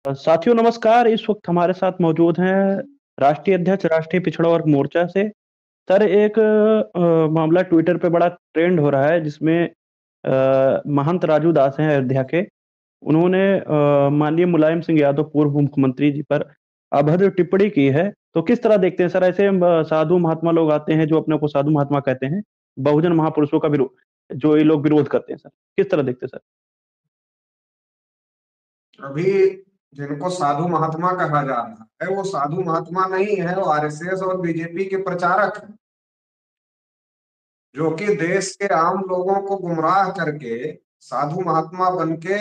साथियों नमस्कार, इस वक़्त हमारे साथ मौजूद हैं राष्ट्रीय अध्यक्ष राष्ट्रीय पिछड़ा वर्ग मोर्चा से। सर एक मामला ट्विटर पे बड़ा ट्रेंड हो रहा है जिसमें महंत राजू दास हैं अयोध्या के। उन्होंने माननीय मुलायम सिंह यादव पूर्व मुख्यमंत्री जी पर अभद्र टिप्पणी की है। तो किस तरह देखते हैं सर ऐसे साधु महात्मा लोग आते हैं जो अपने को साधु महात्मा कहते हैं, बहुजन महापुरुषों का जो ये लोग विरोध करते हैं सर, किस तरह देखते हैं सर? अभी जिनको साधु महात्मा कहा जा रहा है वो साधु महात्मा नहीं है, वो आरएसएस और बीजेपी के प्रचारक हैं, जो कि देश के आम लोगों को गुमराह करके साधु महात्मा बन के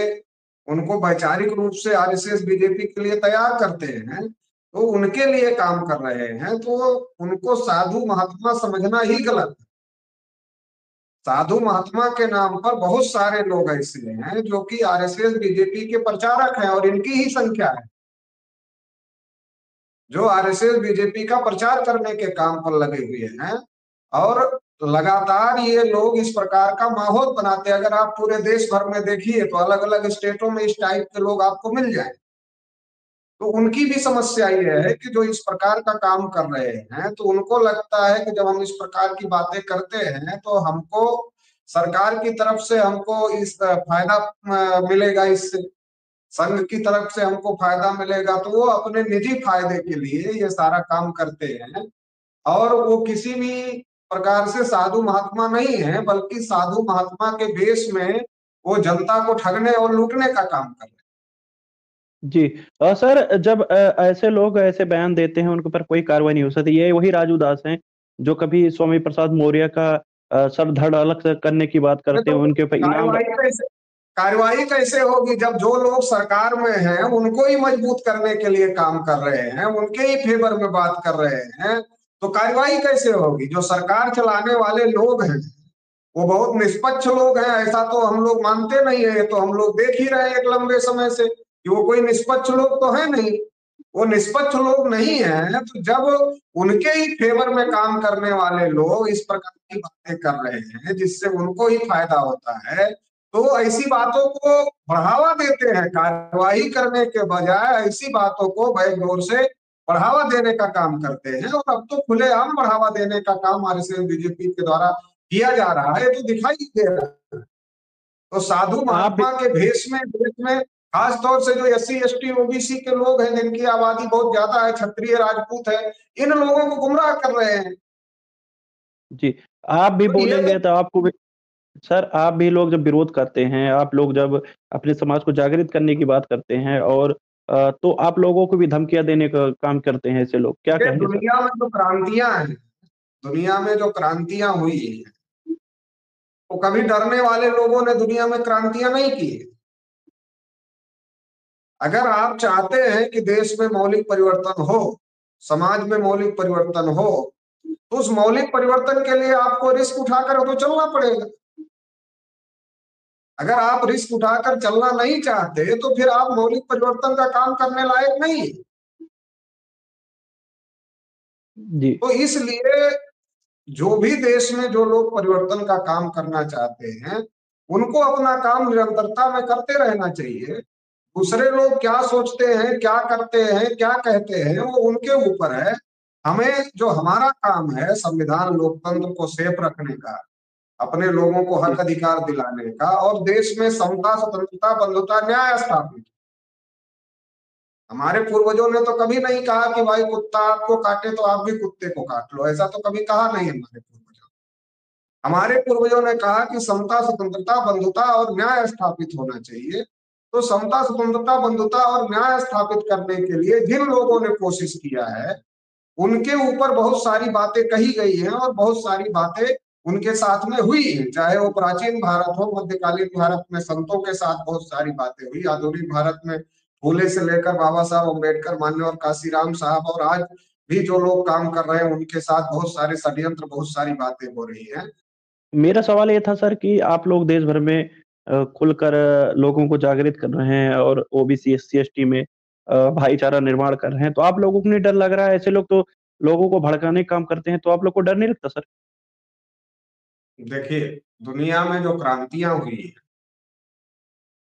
उनको वैचारिक रूप से आरएसएस बीजेपी के लिए तैयार करते हैं। तो उनके लिए काम कर रहे हैं, तो उनको साधु महात्मा समझना ही गलत है। साधु महात्मा के नाम पर बहुत सारे लोग ऐसे हैं जो कि आरएसएस बीजेपी के प्रचारक हैं, और इनकी ही संख्या है जो आरएसएस बीजेपी का प्रचार करने के काम पर लगे हुए हैं। और लगातार ये लोग इस प्रकार का माहौल बनाते हैं। अगर आप पूरे देश भर में देखिए तो अलग अलग स्टेटों में इस टाइप के लोग आपको मिल जाए। तो उनकी भी समस्या ये है कि जो इस प्रकार का काम कर रहे हैं, तो उनको लगता है कि जब हम इस प्रकार की बातें करते हैं तो हमको सरकार की तरफ से हमको इस फायदा मिलेगा, इससे संघ की तरफ से हमको फायदा मिलेगा। तो वो अपने निजी फायदे के लिए ये सारा काम करते हैं, और वो किसी भी प्रकार से साधु महात्मा नहीं है, बल्कि साधु महात्मा के भेष में वो जनता को ठगने और लूटने का काम कर रहे हैं। जी। सर जब ऐसे लोग ऐसे बयान देते हैं उनके ऊपर कोई कार्रवाई नहीं हो सकती। ये वही राजू दास हैं जो कभी स्वामी प्रसाद मौर्य का सर धड़ अलग से करने की बात अरे करते तो हैं, उनके ऊपर इनाम कार्रवाई कैसे होगी जब जो लोग सरकार में हैं उनको ही मजबूत करने के लिए काम कर रहे हैं, उनके ही फेवर में बात कर रहे हैं। तो कार्रवाई कैसे होगी? जो सरकार चलाने वाले लोग हैं वो बहुत निष्पक्ष लोग हैं, ऐसा तो हम लोग मानते नहीं है। ये तो हम लोग देख ही रहे हैं एक लंबे समय से कि वो कोई निष्पक्ष लोग तो है नहीं। वो निष्पक्ष लोग नहीं है, तो जब उनके ही फेवर में काम करने वाले लोग इस प्रकार की बातें कर रहे हैं जिससे उनको ही फायदा होता है, तो ऐसी बातों को बढ़ावा देते हैं। कार्रवाई करने के बजाय ऐसी बातों को बैकडोर से बढ़ावा देने का काम करते हैं, और अब तो खुलेआम बढ़ावा देने का काम आरएसएस बीजेपी के द्वारा किया जा रहा है, तो दिखाई दे रहा है। तो साधु आप भी महात्मा के भेष में देश में खास तौर से जो एससी एसटी ओबीसी के लोग हैं, जिनकी आबादी बहुत ज्यादा है, क्षत्रिय राजपूत है, इन लोगों को गुमराह कर रहे हैं। जी, आप भी तो ये बोलेंगे तो आपको भी सर आप भी लोग जब विरोध करते हैं, आप लोग जब अपने समाज को जागृत करने की बात करते हैं और तो आप लोगों को भी धमकियाँ देने का काम करते हैं ऐसे लोग, क्या ये कहेंगे सर? दुनिया में जो क्रांतियां हैं, दुनिया में जो क्रांतियां हुई है, तो कभी डरने वाले लोगों ने दुनिया में क्रांतियां नहीं की है। अगर आप चाहते हैं कि देश में मौलिक परिवर्तन हो, समाज में मौलिक परिवर्तन हो, तो उस मौलिक परिवर्तन के लिए आपको रिस्क उठाकर तो चलना पड़ेगा। अगर आप रिस्क उठाकर चलना नहीं चाहते तो फिर आप मौलिक परिवर्तन का काम करने लायक नहीं है। जी, तो इसलिए जो भी देश में जो लोग परिवर्तन का काम करना चाहते हैं, उनको अपना काम निरंतरता में करते रहना चाहिए। दूसरे लोग क्या सोचते हैं, क्या करते हैं, क्या कहते हैं, वो उनके ऊपर है। हमें जो हमारा काम है संविधान लोकतंत्र को सेफ रखने का, अपने लोगों को जी, हक अधिकार दिलाने का, और देश में समता स्वतंत्रता बंधुता न्याय स्थापित। हमारे पूर्वजों ने तो कभी नहीं कहा कि भाई कुत्ता आपको काटे तो आप भी कुत्ते को काट लो, ऐसा तो कभी कहा नहीं हमारे पूर्वजों। हमारे पूर्वजों ने कहा कि समता स्वतंत्रता बंधुता और न्याय स्थापित होना चाहिए। तो समता स्वतंत्रता बंधुता और न्याय स्थापित करने के लिए जिन लोगों ने कोशिश किया है, उनके ऊपर बहुत सारी बातें कही गई हैं, और बहुत सारी बातें उनके साथ में हुई हैं। चाहे वो प्राचीन भारत हो, मध्यकालीन भारत में संतों के साथ बहुत सारी बातें हुई, आधुनिक भारत में फूले से लेकर बाबा साहब अम्बेडकर, मान्यवर काशीराम साहब, और आज भी जो लोग काम कर रहे हैं उनके साथ बहुत सारे षड्यंत्र, बहुत सारी बातें हो रही हैं। मेरा सवाल ये था सर कि आप लोग देश भर में खुलकर लोगों को जागृत कर रहे हैं और ओबीसी, एससी, एसटी में भाईचारा निर्माण कर रहे हैं, तो आप लोगों को नहीं डर लग रहा है? ऐसे लोग तो लोगों को भड़काने का काम करते हैं, तो आप लोग को डर नहीं लगता सर? देखिए, दुनिया में जो क्रांतियां हुई है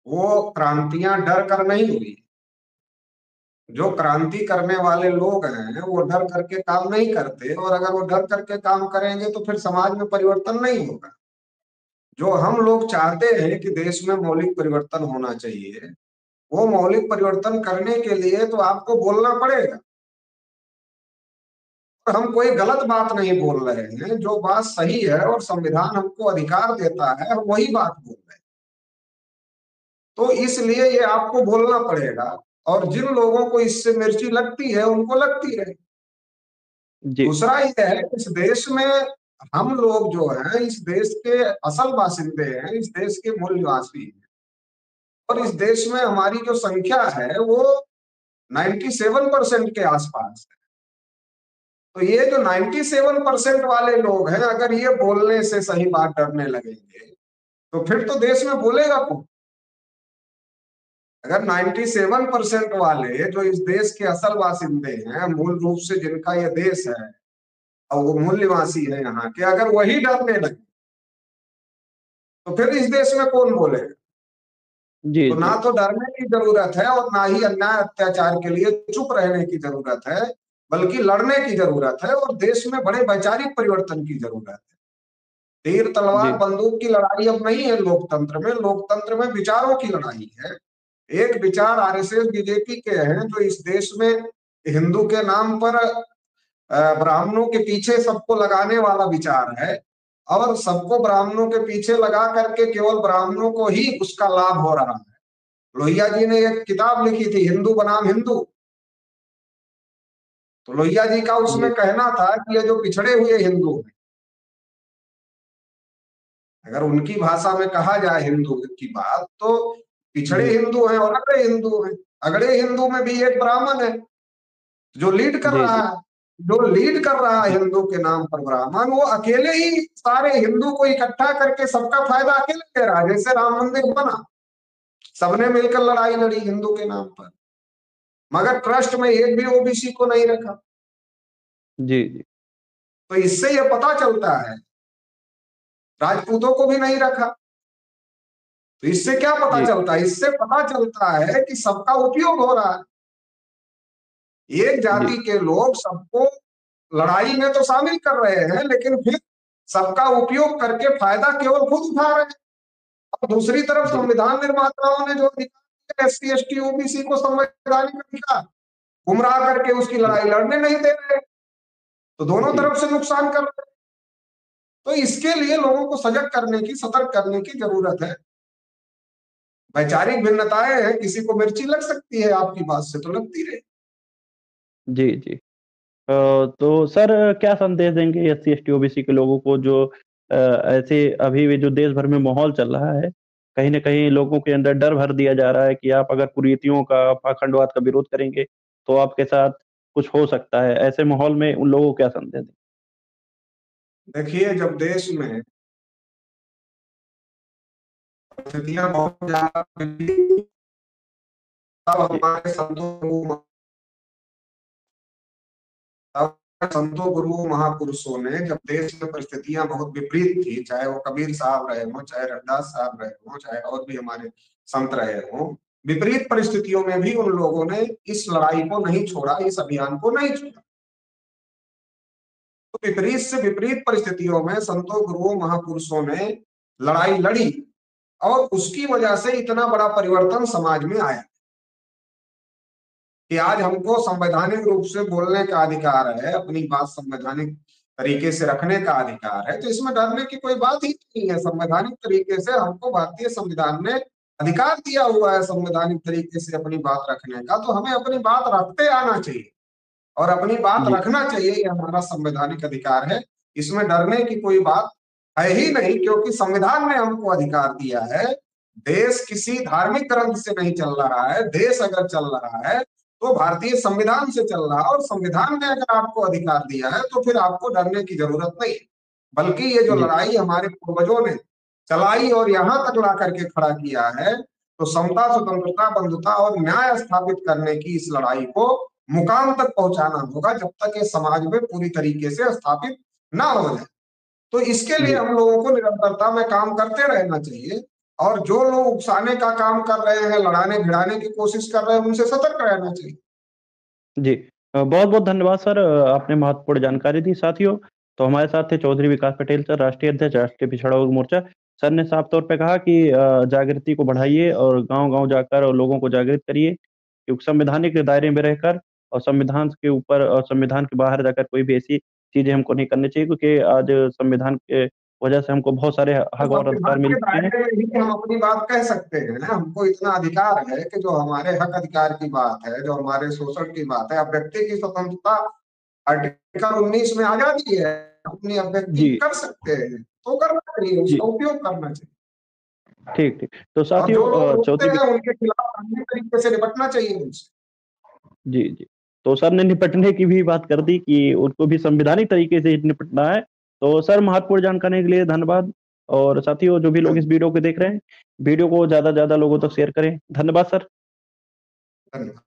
वो क्रांतियां डर कर नहीं हुई। जो क्रांति करने वाले लोग हैं वो डर करके काम नहीं करते, और अगर वो डर करके काम करेंगे तो फिर समाज में परिवर्तन नहीं होगा। जो हम लोग चाहते हैं कि देश में मौलिक परिवर्तन होना चाहिए, वो मौलिक परिवर्तन करने के लिए तो आपको बोलना पड़ेगा। और हम कोई गलत बात नहीं बोल रहे हैं, जो बात सही है और संविधान हमको अधिकार देता है, हम वही बात बोल रहे हैं। तो इसलिए ये आपको बोलना पड़ेगा, और जिन लोगों को इससे मिर्ची लगती है उनको लगती है। जी दूसरा ये है, इस देश में हम लोग जो हैं, इस देश के असल बासिंदे हैं, इस देश के मूल निवासी हैं, और इस देश में हमारी जो संख्या है वो 97% के आसपास है। तो ये जो 97% वाले लोग हैं, अगर ये बोलने से सही बात डरने लगेंगे तो फिर तो देश में बोलेगा कौन? अगर 97% वाले जो इस देश के असल बासिंदे हैं, मूल रूप से जिनका ये देश है और वो मूल निवासी है यहाँ के, अगर वही डरने लगे तो फिर इस देश में कौन बोलेगा? जी तो जी ना तो डरने की जरूरत है और ना ही अन्याय अत्याचार के लिए चुप रहने की जरूरत है, बल्कि लड़ने की जरूरत है, और देश में बड़े वैचारिक परिवर्तन की जरूरत है। तीर जी तलवार बंदूक की लड़ाई अब नहीं है लोकतंत्र में, लोकतंत्र में विचारों की लड़ाई है। एक विचार आरएसएस बीजेपी के हैं जो इस देश में हिंदू के नाम पर ब्राह्मणों के पीछे सबको लगाने वाला विचार है, और सबको ब्राह्मणों के पीछे लगा करके केवल ब्राह्मणों को ही उसका लाभ हो रहा है। लोहिया जी ने एक किताब लिखी थी, हिंदू बनाम हिंदू। तो लोहिया जी का उसमें जी कहना था कि ये जो पिछड़े हुए हिंदू हैं, अगर उनकी भाषा में कहा जाए हिंदू की बात, तो पिछड़े जी हिंदू हैं और अगड़े हिंदू हैं। अगड़े हिंदू में भी एक ब्राह्मण है जो लीड कर जी रहा जी है। जो लीड कर रहा है जी हिंदू के नाम पर ब्राह्मण, वो अकेले ही सारे हिंदू को इकट्ठा करके सबका फायदा अकेले ले रहा है। जैसे राम मंदिर बना, सबने मिलकर लड़ाई लड़ी हिंदू के नाम पर, मगर ट्रस्ट में एक भी ओबीसी को नहीं रखा। जी जी तो इससे ये पता चलता है, राजपूतों को भी नहीं रखा। तो इससे क्या पता जी चलता है? इससे पता चलता है कि सबका उपयोग हो रहा है। एक जी जाति के लोग सबको लड़ाई में तो शामिल कर रहे हैं, लेकिन फिर सबका उपयोग करके फायदा केवल खुद उठा रहे हैं। और दूसरी तरफ जी संविधान निर्माताओं ने जो अधिकार एससी एसटी ओबीसी को संवैधानिक अधिकार, गुमराह करके उसकी जी लड़ाई लड़ने नहीं दे रहे, तो दोनों जी तरफ से नुकसान कर रहे हैं। तो इसके लिए लोगों को सजग करने की, सतर्क करने की जरूरत है। वैचारिक भिन्नताएं हैं, किसी को मिर्ची लग सकती है आपकी बात से, तो लगती रहे। जी जी तो सर क्या संदेश देंगे एससी एसटी ओबीसी के लोगों को जो ऐसे अभी भी जो देश भर में माहौल चल रहा है, कहीं न कहीं लोगों के अंदर डर भर दिया जा रहा है कि आप अगर कुरीतियों का, पाखंडवाद का विरोध करेंगे, तो आपके साथ कुछ हो सकता है। ऐसे माहौल में उन लोगों को क्या संदेश दें? देखिए, जब देश में स्थितियां बहुत ज्यादा बिगड़ी, तब जी, संतों गुरु महापुरुषों ने, जब देश में परिस्थितियां बहुत विपरीत थी, चाहे वो कबीर साहब रहे हों, चाहे रविदास साहब रहे हों, चाहे और भी हमारे संत रहे हों, विपरीत परिस्थितियों में भी उन लोगों ने इस लड़ाई को नहीं छोड़ा, इस अभियान को नहीं छोड़ा। तो विपरीत से विपरीत परिस्थितियों में संतों गुरुओं महापुरुषों ने लड़ाई लड़ी, और उसकी वजह से इतना बड़ा परिवर्तन समाज में आया कि आज हमको संवैधानिक रूप से बोलने का अधिकार है, अपनी बात संवैधानिक तरीके से रखने का अधिकार है। तो इसमें डरने की कोई बात ही नहीं है। संवैधानिक तरीके से हमको भारतीय संविधान ने अधिकार दिया हुआ है संवैधानिक तरीके से अपनी बात रखने का, तो हमें अपनी बात रखते आना चाहिए और अपनी बात जी, रखना चाहिए। ये हमारा संवैधानिक अधिकार है, इसमें डरने की कोई बात है ही नहीं, क्योंकि संविधान ने हमको अधिकार दिया है। देश किसी धार्मिक ग्रंथ से नहीं चल रहा है, देश अगर चल रहा है तो भारतीय संविधान से चल रहा है, और संविधान ने अगर आपको अधिकार दिया है तो फिर आपको डरने की जरूरत नहीं है। बल्कि ये जो जी, लड़ाई हमारे पूर्वजों ने चलाई और यहाँ तक ला करके खड़ा किया है, तो समता, स्वतंत्रता, बंधुता और न्याय स्थापित करने की इस लड़ाई को मुकाम तक पहुंचाना होगा, जब तक ये समाज में पूरी तरीके से स्थापित ना हो जाए। तो इसके लिए जी, हम लोगों को निरंतरता में काम करते रहना चाहिए, और जो लोग उकसाने का काम कर रहे हैं, लड़ाने भिड़ाने की कोशिश कर रहे हैं, उनसे सतर्क रहना चाहिए। जी। बहुत-बहुत धन्यवाद सर, आपने महत्वपूर्ण जानकारी दी। साथियों, तो हमारे साथ थे चौधरी विकास पटेल सर, राष्ट्रीय अध्यक्ष, राष्ट्रीय पिछड़ा वर्ग मोर्चा। सर ने साफ तौर पे कहा कि जागृति को बढ़ाइए और गाँव-गाँव जाकर और लोगों को जागृत करिए, क्योंकि संवैधानिक दायरे में रहकर और संविधान के ऊपर और संविधान के बाहर जाकर कोई भी ऐसी चीज़ें हमको नहीं करनी चाहिए, क्योंकि आज संविधान के वजह से हमको बहुत सारे हक और अधिकार संविधान मिल के चुके हैं। दायरे में ही हम अपनी बात कह सकते हैं ना। हमको इतना अधिकार है कि जो हमारे हक अधिकार की बात है, जो हमारे शोषण की बात है, अब व्यक्ति की स्वतंत्रता आर्टिकल 19 में आजादी है, अपनी अभिव्यक्ति जी, कर सकते हैं, तो करना चाहिए, जी। उसका उपयोग करना चाहिए। ठीक, ठीक। तो और साथियों जो लोग रोकते चौधरी हैं उनके खिलाफ कानूनी तरीके से निपटना चाहिए उनसे। जी, जी। तो सर ने निपटने की भी बात कर दी कि उनको भी संवैधानिक तरीके से निपटना है। तो सर महत्वपूर्ण जानकारी के लिए धन्यवाद और साथियों जो भी लोग इस वीडियो को देख रहे हैं, वीडियो को ज़्यादा से ज़्यादा लोगों तक शेयर करें। धन्यवाद सर। धन्यवाद।